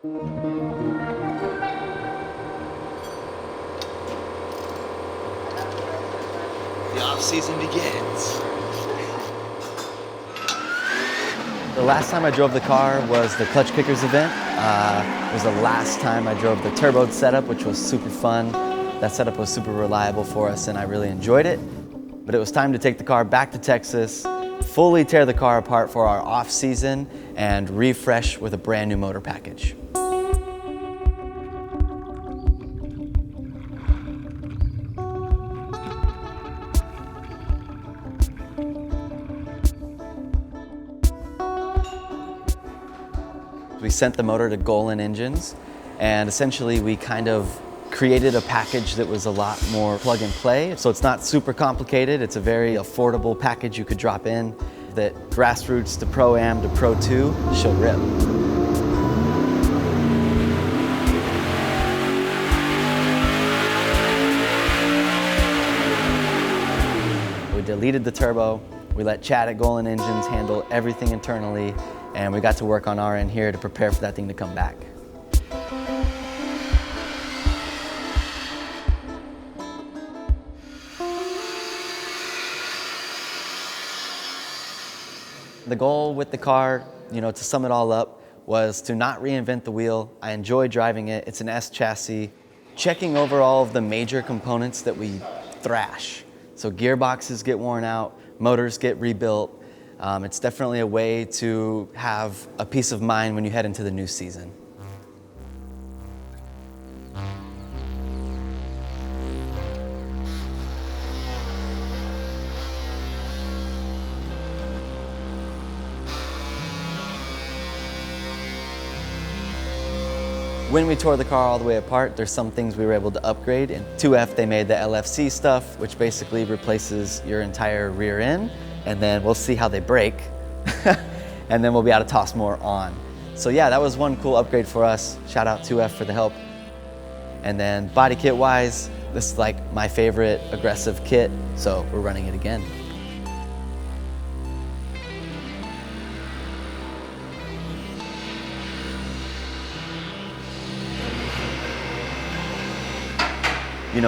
The off-season begins. The last time I drove the car was the Clutch Kickers event. It was the last time I drove the turboed setup, which was super fun. That setup was super reliable for us and I really enjoyed it. But it was time to take the car back to Texas, fully tear the car apart for our off season and refresh with a brand new motor package. We sent the motor to Golen Engines, and essentially we kind of created a package that was a lot more plug and play. So it's not super complicated. It's a very affordable package you could drop in that grassroots to Pro-Am to Pro 2 should rip. We deleted the turbo. We let Chad at Golen Engines handle everything internally, and we got to work on our end here to prepare for that thing to come back. The goal with the car, to sum it all up, was to not reinvent the wheel. I enjoy driving it. It's an S chassis. Checking over all of the major components that we thrash. So gearboxes get worn out, motors get rebuilt. It's definitely a way to have a peace of mind when you head into the new season. When we tore the car all the way apart, there's some things we were able to upgrade. In 2F, they made the LFC stuff, which basically replaces your entire rear end. And then we'll see how they break. And then we'll be able to toss more on. So yeah, that was one cool upgrade for us. Shout out 2F for the help. And then body kit wise, this is like my favorite aggressive kit. So we're running it again.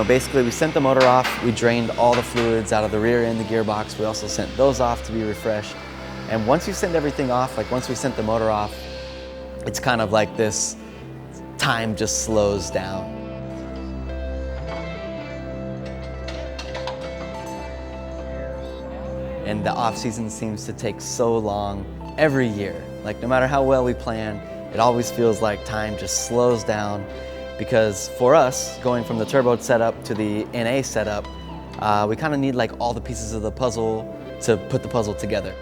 Basically we sent the motor off, we drained all the fluids out of the rear end, the gearbox. We also sent those off to be refreshed. And once you send everything off, like once we sent the motor off, it's kind of like this time just slows down. And the off season seems to take so long every year. Like no matter how well we plan, it always feels like time just slows down. Because for us, going from the turboed setup to the NA setup, we kind of need like all the pieces of the puzzle to put the puzzle together.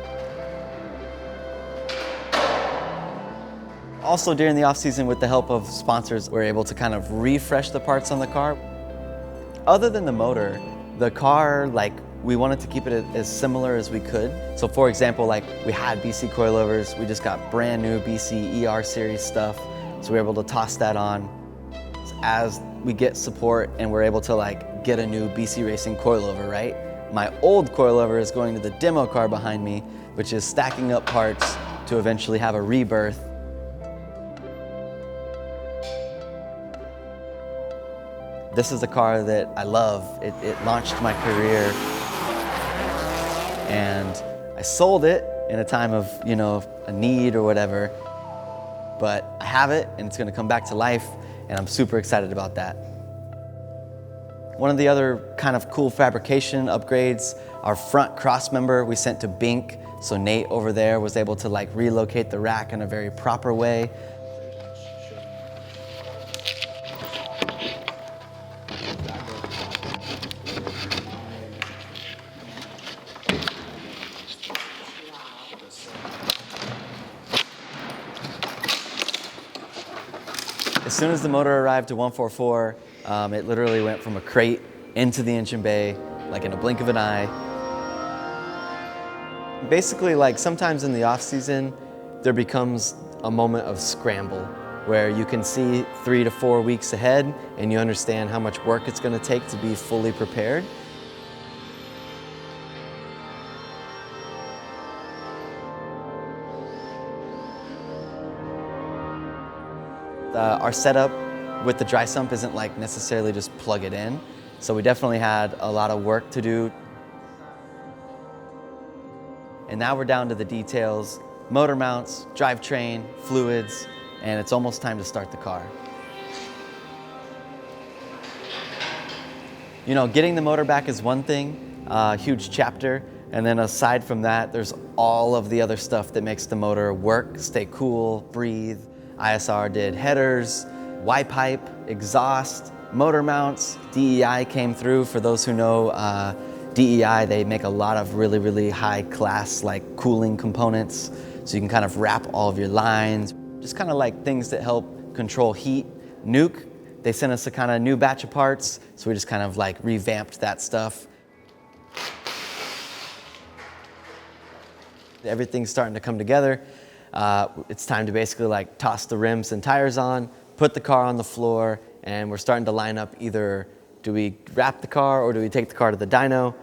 Also during the off season, with the help of sponsors, we're able to kind of refresh the parts on the car. Other than the motor, the car, we wanted to keep it as similar as we could. So for example, we had BC coilovers, we just got brand new BC ER series stuff. So we were able to toss that on. As we get support and we're able to get a new BC Racing coilover, right? My old coilover is going to the demo car behind me, which is stacking up parts to eventually have a rebirth. This is a car that I love. It launched my career, and I sold it in a time of, a need or whatever, but I have it and it's gonna come back to life. And I'm super excited about that. One of the other kind of cool fabrication upgrades, our front cross member we sent to Bink. So Nate over there was able to relocate the rack in a very proper way. As soon as the motor arrived to 144, it literally went from a crate into the engine bay, in a blink of an eye. Basically, sometimes in the off season, there becomes a moment of scramble where you can see 3 to 4 weeks ahead and you understand how much work it's going to take to be fully prepared. Our setup with the dry sump isn't like necessarily just plug it in. So we definitely had a lot of work to do. And now we're down to the details: motor mounts, drivetrain, fluids, and it's almost time to start the car. You know, getting the motor back is one thing, a huge chapter, and then aside from that, there's all of the other stuff that makes the motor work, stay cool, breathe. ISR did headers, Y-pipe, exhaust, motor mounts. DEI came through. For those who know, DEI, they make a lot of really, really high class like cooling components, so you can kind of wrap all of your lines, just kind of like things that help control heat. Nuke, they sent us a kind of new batch of parts, so we just kind of like revamped that stuff. Everything's starting to come together. It's time to basically like toss the rims and tires on, put the car on the floor, and we're starting to line up either do we wrap the car or do we take the car to the dyno.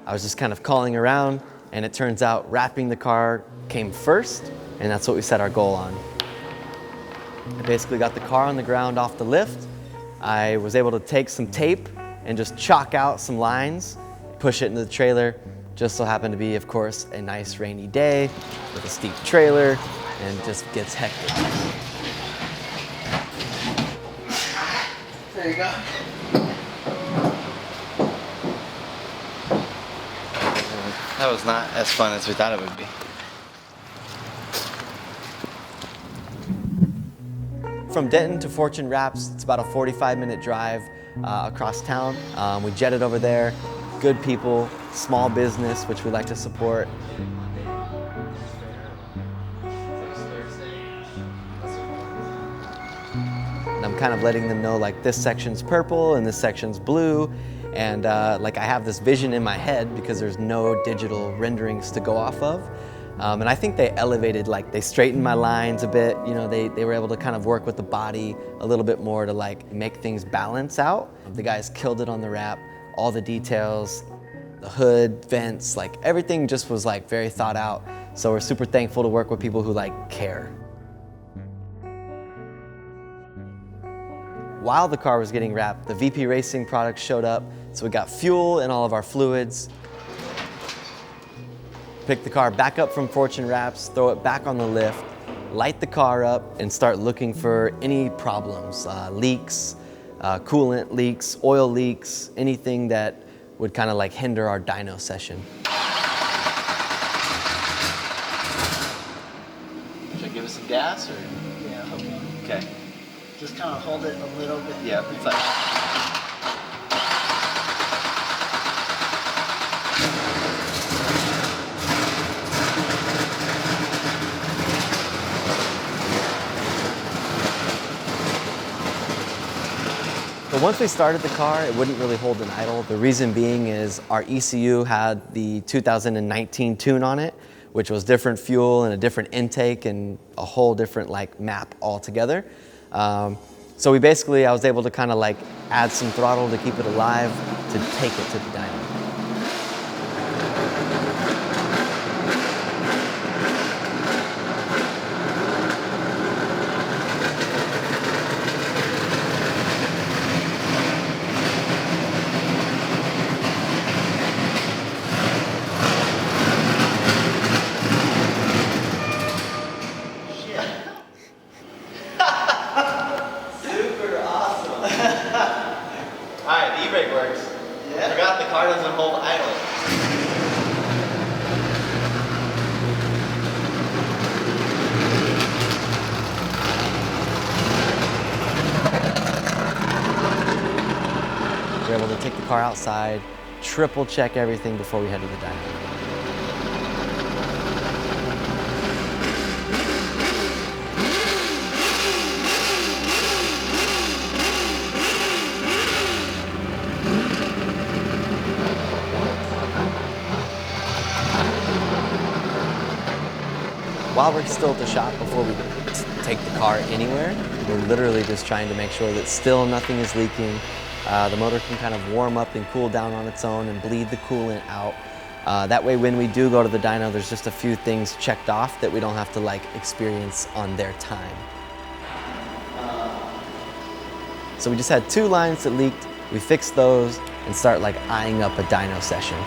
I was just kind of calling around, and it turns out wrapping the car came first, and that's what we set our goal on. I basically got the car on the ground off the lift. I was able to take some tape and just chalk out some lines, push it into the trailer. Just so happened to be, of course, a nice rainy day with a steep trailer, and it just gets hectic. There you go. That was not as fun as we thought it would be. From Denton to Fortune Wraps, it's about a 45-minute drive across town. We jetted over there. Good people, small business, which we like to support. And I'm kind of letting them know like this section's purple and this section's blue. And like I have this vision in my head because there's no digital renderings to go off of. And I think they elevated, like they straightened my lines a bit. You know, they were able to kind of work with the body a little bit more to like make things balance out. The guys killed it on the wrap, all the details, the hood, vents, like everything just was like very thought out. So we're super thankful to work with people who like care. While the car was getting wrapped, the VP Racing products showed up. So we got fuel and all of our fluids. Pick the car back up from Fortune Wraps, throw it back on the lift, light the car up, and start looking for any problems, leaks, coolant leaks, oil leaks, anything that would kind of like hinder our dyno session. Should I give it some gas or? Yeah. Okay. Just kind of hold it a little bit. Yeah, it's like. But once we started the car, it wouldn't really hold an idle. The reason being is our ECU had the 2019 tune on it, which was different fuel and a different intake and a whole different like map altogether. So I was able to kind of like add some throttle to keep it alive to take it to the dyno. Alright, the e-brake works. Yeah. Forgot the car doesn't hold idle. We were able to take the car outside, triple check everything before we head to the dyno. While we're still at the shop, before we take the car anywhere, we're literally just trying to make sure that still nothing is leaking. The motor can kind of warm up and cool down on its own and bleed the coolant out. That way when we do go to the dyno, there's just a few things checked off that we don't have to like experience on their time. So we just had 2 lines that leaked, we fixed those and start like eyeing up a dyno session.